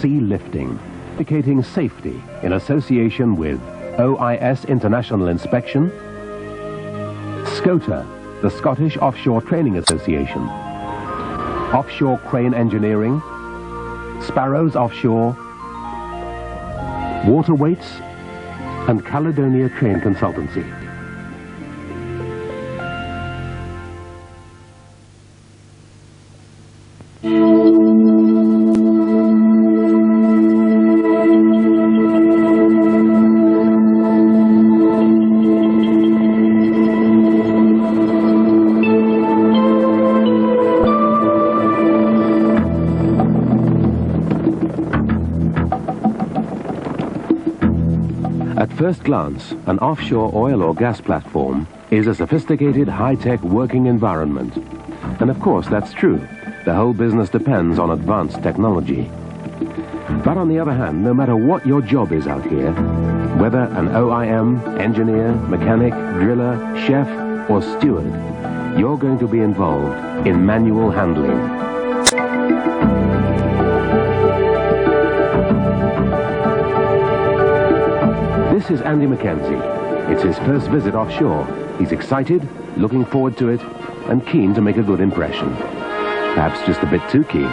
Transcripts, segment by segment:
sea lifting, indicating safety in association with OIS International Inspection, SCOTA, the Scottish Offshore Training Association, Offshore Crane Engineering, Sparrows Offshore, Waterweights, and Caledonia Crane Consultancy. At first glance, an offshore oil or gas platform is a sophisticated, high-tech working environment. And of course, that's true. The whole business depends on advanced technology. But on the other hand, no matter what your job is out here, whether an OIM, engineer, mechanic, driller, chef, or steward, you're going to be involved in manual handling. This is Andy Mackenzie. It's his first visit offshore. He's excited, looking forward to it, and keen to make a good impression. Perhaps just a bit too keen.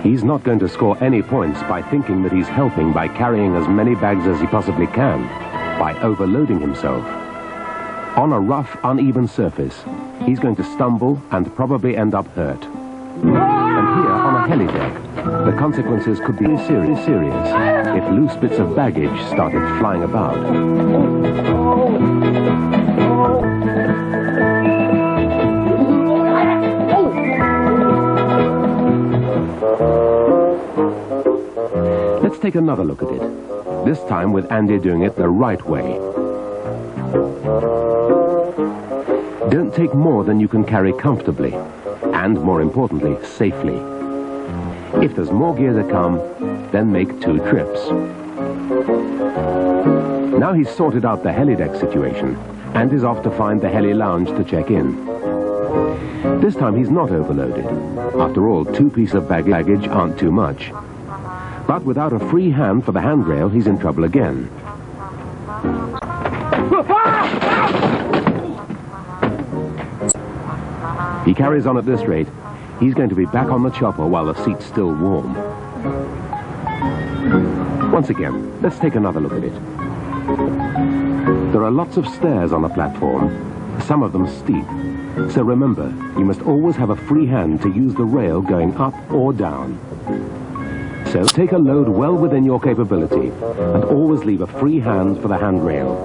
He's not going to score any points by thinking that he's helping by carrying as many bags as he possibly can, by overloading himself. On a rough, uneven surface, he's going to stumble and probably end up hurt. And here, on a helideck, the consequences could be serious if loose bits of baggage started flying about. Let's take another look at it, this time with Andy doing it the right way. Don't take more than you can carry comfortably, and more importantly, safely. If there's more gear to come, then make 2 trips. Now he's sorted out the helideck situation, and is off to find the heli lounge to check in. This time he's not overloaded. After all, 2 pieces of baggage aren't too much. But without a free hand for the handrail, he's in trouble again. He carries on at this rate, he's going to be back on the chopper while the seat's still warm. Once again, let's take another look at it. There are lots of stairs on the platform, some of them steep. So remember, you must always have a free hand to use the rail going up or down. So take a load well within your capability and always leave a free hand for the handrail.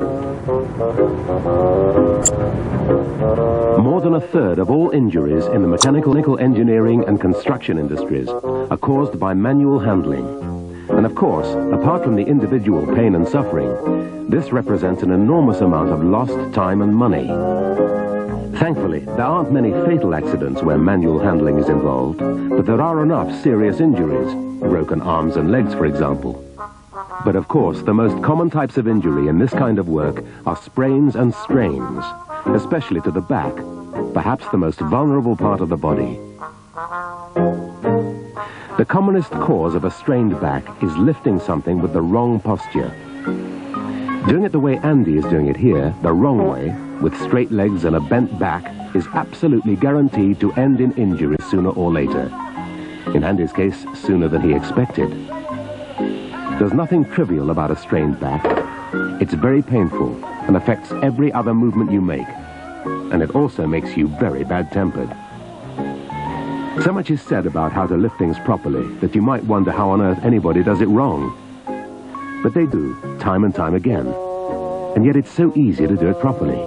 More than a third of all injuries in the mechanical, engineering and construction industries are caused by manual handling. And of course, apart from the individual pain and suffering, this represents an enormous amount of lost time and money. Thankfully, there aren't many fatal accidents where manual handling is involved, but there are enough serious injuries, broken arms and legs, for example. But of course, the most common types of injury in this kind of work are sprains and strains, especially to the back, perhaps the most vulnerable part of the body. The commonest cause of a strained back is lifting something with the wrong posture. Doing it the way Andy is doing it here, the wrong way, with straight legs and a bent back, is absolutely guaranteed to end in injury sooner or later. In Andy's case, sooner than he expected. There's nothing trivial about a strained back. It's very painful and affects every other movement you make. And it also makes you very bad-tempered. So much is said about how to lift things properly that you might wonder how on earth anybody does it wrong. But they do, time and time again. And yet it's so easy to do it properly.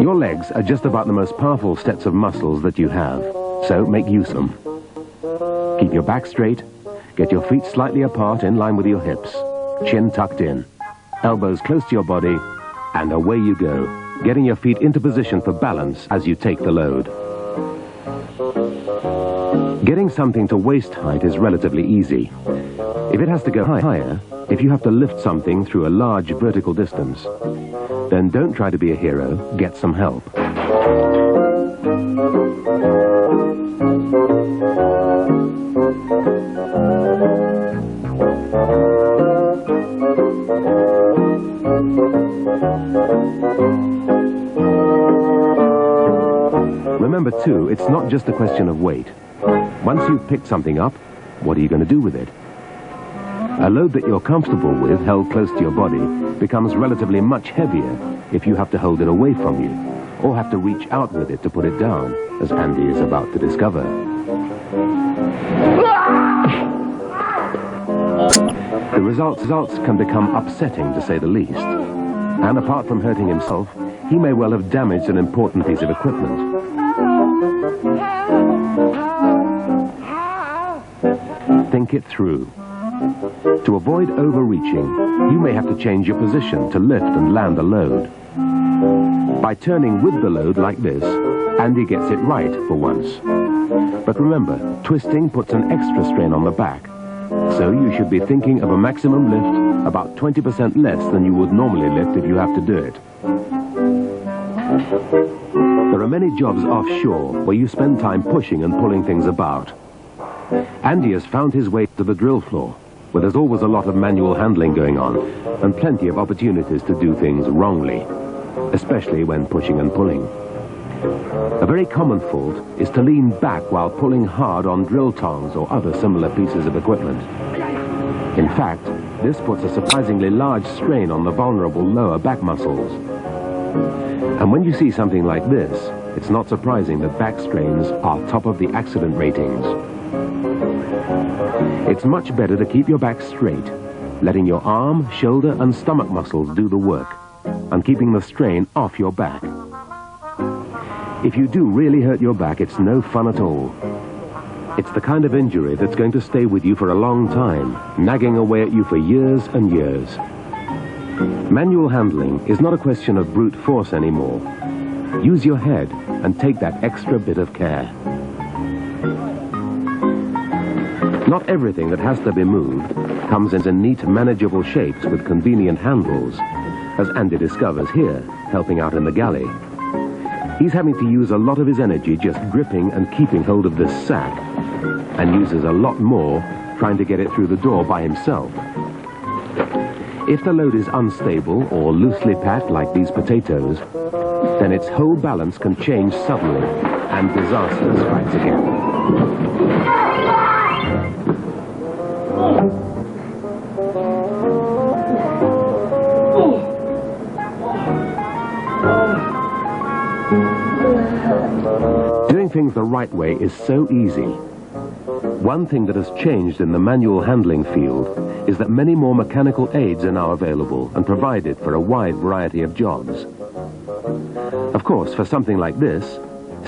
Your legs are just about the most powerful sets of muscles that you have, so make use of them. Keep your back straight, get your feet slightly apart in line with your hips, chin tucked in, elbows close to your body, and away you go. getting your feet into position for balance as you take the load. Getting something to waist height is relatively easy. If it has to go higher, if you have to lift something through a large vertical distance, then don't try to be a hero, get some help. Remember too, it's not just a question of weight. Once you've picked something up, what are you going to do with it? A load that you're comfortable with, held close to your body, becomes relatively much heavier if you have to hold it away from you, or have to reach out with it to put it down, as Andy is about to discover. The results can become upsetting, to say the least. And apart from hurting himself, he may well have damaged an important piece of equipment. Think it through. To avoid overreaching, you may have to change your position to lift and land a load. By turning with the load like this, Andy gets it right for once. But remember, twisting puts an extra strain on the back, so you should be thinking of a maximum lift about 20% less than you would normally lift if you have to do it. There are many jobs offshore where you spend time pushing and pulling things about. Andy has found his way to the drill floor, where there's always a lot of manual handling going on, and plenty of opportunities to do things wrongly, especially when pushing and pulling. A very common fault is to lean back while pulling hard on drill tongs or other similar pieces of equipment. In fact, this puts a surprisingly large strain on the vulnerable lower back muscles. And when you see something like this, it's not surprising that back strains are top of the accident ratings. It's much better to keep your back straight, letting your arm, shoulder and stomach muscles do the work, and keeping the strain off your back. If you do really hurt your back, it's no fun at all. It's the kind of injury that's going to stay with you for a long time, nagging away at you for years and years. Manual handling is not a question of brute force anymore. Use your head and take that extra bit of care. Not everything that has to be moved comes in neat, manageable shapes with convenient handles, as Andy discovers here, helping out in the galley. He's having to use a lot of his energy just gripping and keeping hold of this sack, and uses a lot more trying to get it through the door by himself. If the load is unstable or loosely packed like these potatoes, then its whole balance can change suddenly, and disaster strikes again. Doing things the right way is so easy. One thing that has changed in the manual handling field is that many more mechanical aids are now available and provided for a wide variety of jobs. Of course, for something like this,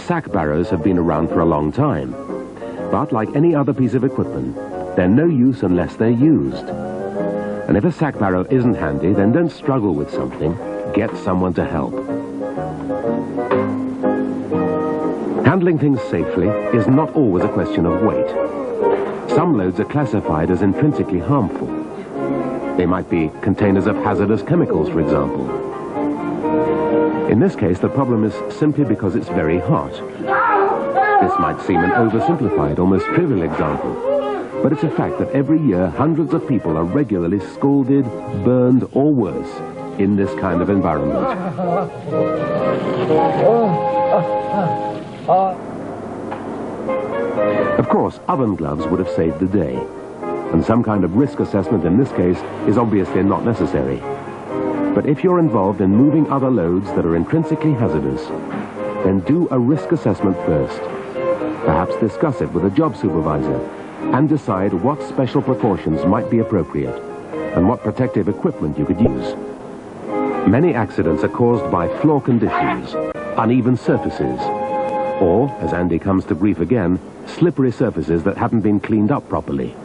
sack barrows have been around for a long time. But like any other piece of equipment, they're no use unless they're used. And if a sack barrow isn't handy, then don't struggle with something. Get someone to help. Handling things safely is not always a question of weight. Some loads are classified as intrinsically harmful. They might be containers of hazardous chemicals, for example. In this case, the problem is simply because it's very hot. This might seem an oversimplified, almost trivial example, but it's a fact that every year hundreds of people are regularly scalded, burned, or worse in this kind of environment. Of course, oven gloves would have saved the day, and some kind of risk assessment in this case is obviously not necessary. But if you're involved in moving other loads that are intrinsically hazardous, then do a risk assessment first. Perhaps discuss it with a job supervisor and decide what special precautions might be appropriate and what protective equipment you could use. Many accidents are caused by floor conditions, uneven surfaces, or, as Andy comes to grief again, slippery surfaces that haven't been cleaned up properly.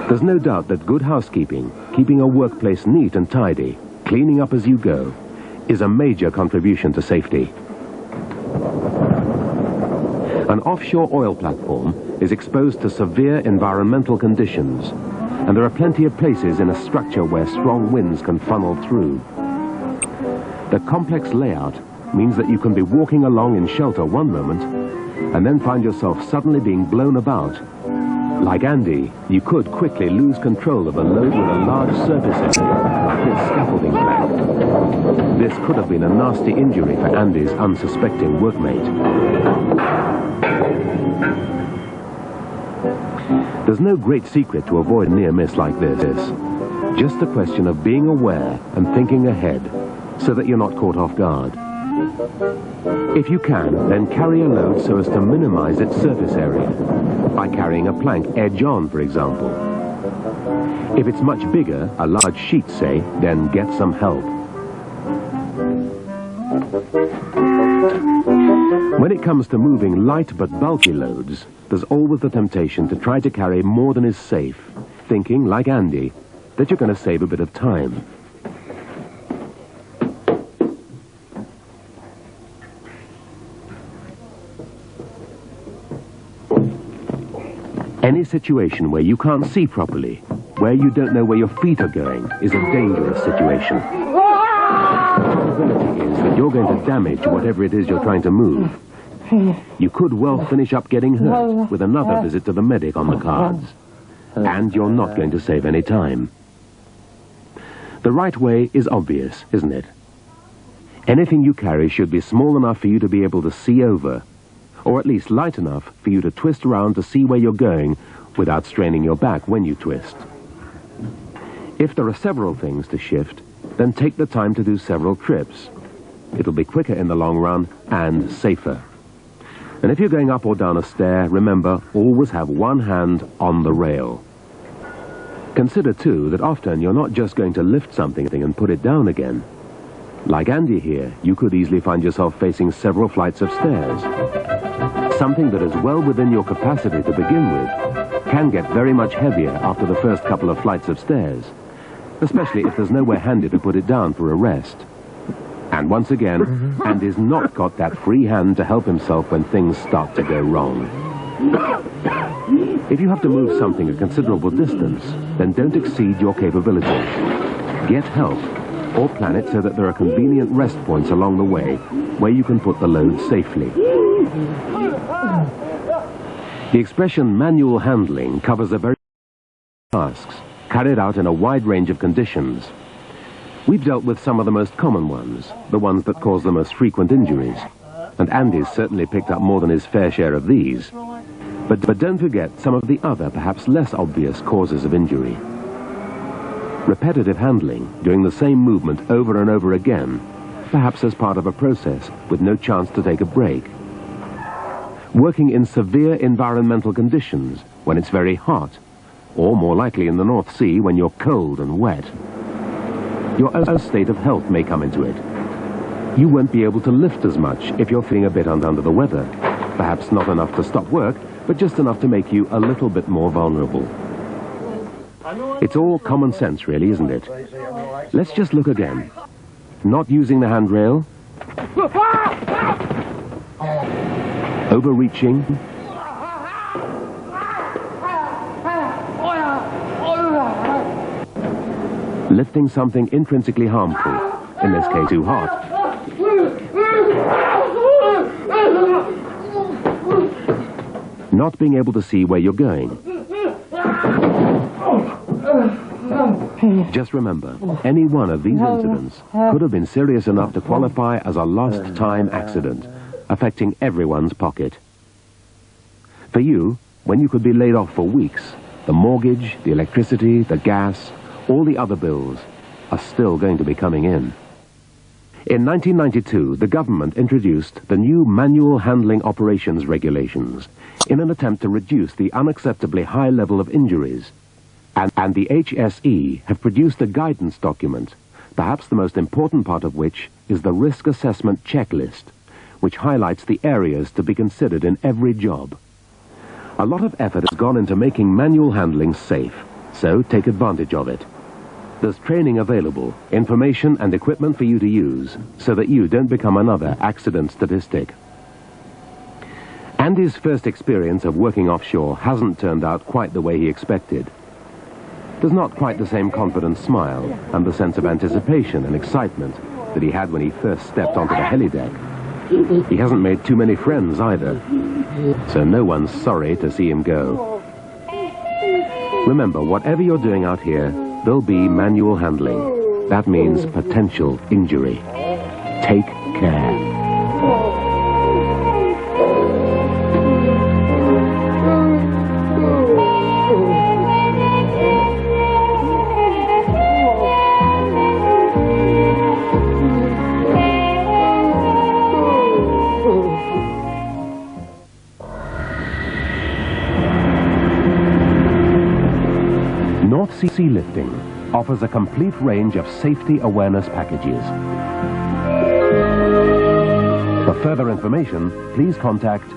There's no doubt that good housekeeping, keeping a workplace neat and tidy, cleaning up as you go, is a major contribution to safety. An offshore oil platform is exposed to severe environmental conditions, and there are plenty of places in a structure where strong winds can funnel through. The complex layout means that you can be walking along in shelter one moment, and then find yourself suddenly being blown about. Like Andy, you could quickly lose control of a load with a large surface area, like this scaffolding plank. This could have been a nasty injury for Andy's unsuspecting workmate. There's no great secret to avoid near miss like this. Just a question of being aware and thinking ahead so that you're not caught off guard. If you can, then carry a load so as to minimize its surface area, by carrying a plank edge on, for example. If it's much bigger, a large sheet, say, then get some help. When it comes to moving light but bulky loads, there's always the temptation to try to carry more than is safe, thinking, like Andy, that you're going to save a bit of time. Any situation where you can't see properly, where you don't know where your feet are going, is a dangerous situation. The possibility is that you're going to damage whatever it is you're trying to move. You could well finish up getting hurt with another visit to the medic on the cards. And you're not going to save any time. The right way is obvious, isn't it? Anything you carry should be small enough for you to be able to see over, or at least light enough for you to twist around to see where you're going without straining your back when you twist. If there are several things to shift, then take the time to do several trips. It'll be quicker in the long run and safer. And if you're going up or down a stair, remember, always have one hand on the rail. Consider, too, that often you're not just going to lift something and put it down again. Like Andy here, you could easily find yourself facing several flights of stairs. Something that is well within your capacity to begin with can get very much heavier after the first couple of flights of stairs, especially if there's nowhere handy to put it down for a rest. And once again, Andy's not got that free hand to help himself when things start to go wrong. If you have to move something a considerable distance, then don't exceed your capabilities. Get help, or plan it so that there are convenient rest points along the way where you can put the load safely. The expression manual handling covers a very tasks carried out in a wide range of conditions. We've dealt with some of the most common ones, the ones that cause the most frequent injuries, and Andy's certainly picked up more than his fair share of these. But don't forget some of the other, perhaps less obvious causes of injury. Repetitive handling, doing the same movement over and over again, perhaps as part of a process with no chance to take a break. Working in severe environmental conditions when it's very hot, or more likely in the North Sea when you're cold and wet. Your own state of health may come into it. You won't be able to lift as much if you're feeling a bit under the weather. Perhaps not enough to stop work, but just enough to make you a little bit more vulnerable. It's all common sense, really, isn't it? Let's just look again. Not using the handrail. Overreaching. Lifting something intrinsically harmful, in this case too hot. Not being able to see where you're going. Just remember, any one of these incidents could have been serious enough to qualify as a lost-time accident, affecting everyone's pocket. For you, when you could be laid off for weeks, the mortgage, the electricity, the gas, all the other bills are still going to be coming in. In 1992, the government introduced the new Manual Handling Operations Regulations in an attempt to reduce the unacceptably high level of injuries. And the HSE have produced a guidance document, perhaps the most important part of which is the Risk Assessment Checklist, which highlights the areas to be considered in every job. A lot of effort has gone into making manual handling safe, So take advantage of it. There's training available, information and equipment for you to use, so that you don't become another accident statistic. Andy's first experience of working offshore hasn't turned out quite the way he expected. There's not quite the same confident smile and the sense of anticipation and excitement that he had when he first stepped onto the helideck. He hasn't made too many friends either, so no one's sorry to see him go. Remember, whatever you're doing out here, there'll be manual handling. That means potential injury. Take care. North Sea Lifting offers a complete range of safety awareness packages. For further information, please contact